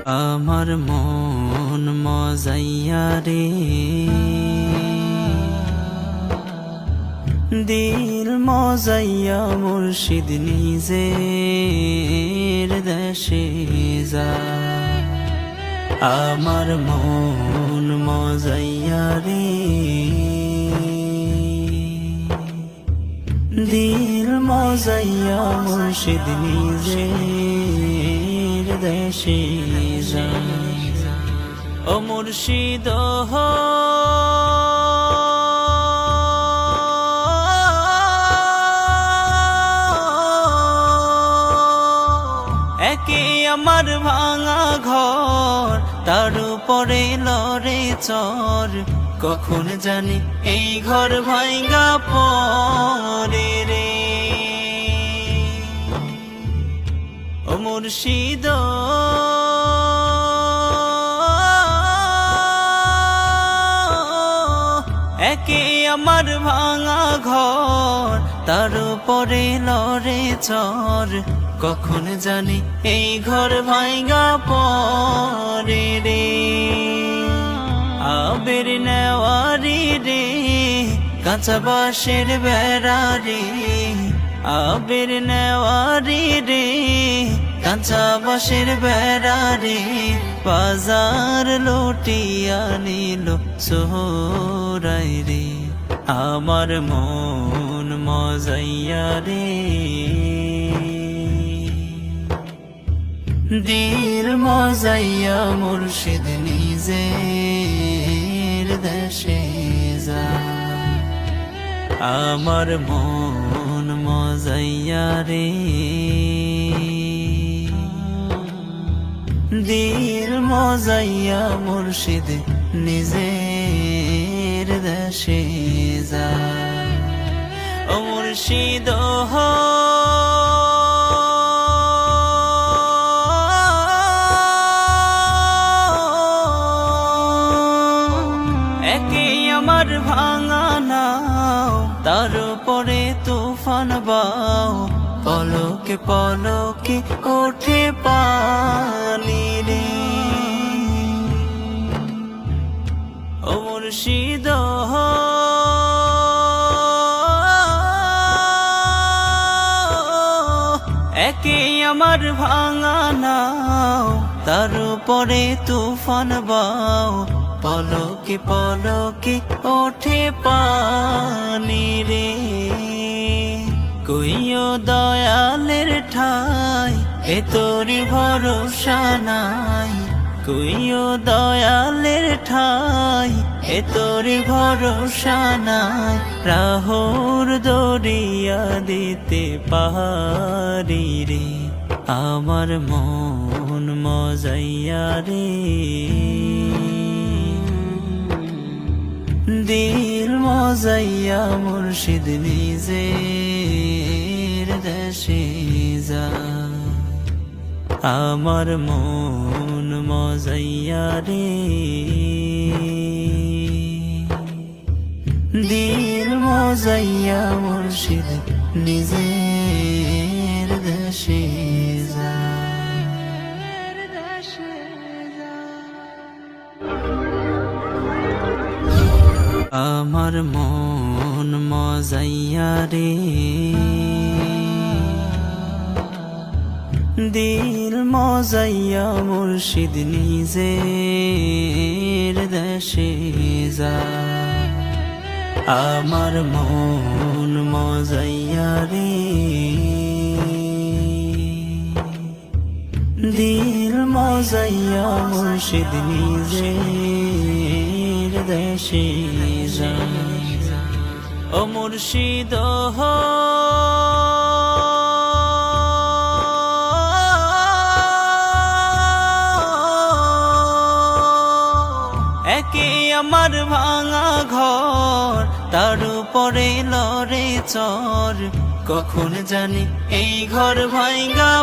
আমার মন মজাইয়া রে, দিল মজাইয়া মুর্শিদ নিজের দেশে যায়। আমার মন মজাইয়া রে, দিল মজাইয়া মুর্শিদ নিজের দেশে যায়। ও মুর্শিদ একে আমার ভাঙা ঘর, তার উপরে লড়ে চর, কখন জানি এই ঘর ভাঙা পরে রে। ও মুর্শিদ একে আমার ভাঙা ঘর, তার উপরে লড়ে চর, কখন জানি এই ঘর ভাঙা পরে রে। আবের নেওয়ারি রে, কাঁচা বাঁশের বেড়া রে, আবের নেওয়ারি রে, কাঁচা বাঁশের বেড়া রে, বাজার লুটিয়া নিল সোহরাই রে। আমার মন মজাইয়া রে, দিল মজাইয়া মুর্শিদ নিজের দেশে যায়। আমার মন মজাইয়া রে, দিল মজাইয়া মুর্শিদ নিজের দেশে যায়। ও মুর্শিদ একে আমার ভাঙা নাও, তার উপরে তুফান বাও, পলকে পলকে ওঠে পানি রে। ও মুর্শিদ একে আমার ভাঙা নাও, তার উপরে তুফান বাও, পলকে পলকে ওঠে পানি রে। কইও দয়ালের ঠাই, এ তোরি ভরসা নাই, কইও দয়ালের ঠাই, এ তোরি ভরসা নাই, রাহুর দরিয়া দিতে পারি রে। আমার মন মজাইয়া রে, দিল মজাইয়া মুর্শিদ নিজের দেশে যায়। আমার মন মজাইয়া রে, দিল মজাইয়া মুর্শিদ নিজের দেশে যায়। আমার মন মজাইয়া রে, দিল মজাইয়া মুর্শিদ নিজের দেশে যায়। আমার মন মজাইয়া রে, দিল মজাইয়া মুর্শিদ নিজের দেশে যায়। ও মুর্শিদ একে আমার ভাঙা ঘর, তার উপরে লড়ে চর, কখন জানি এই ঘর ভাঙা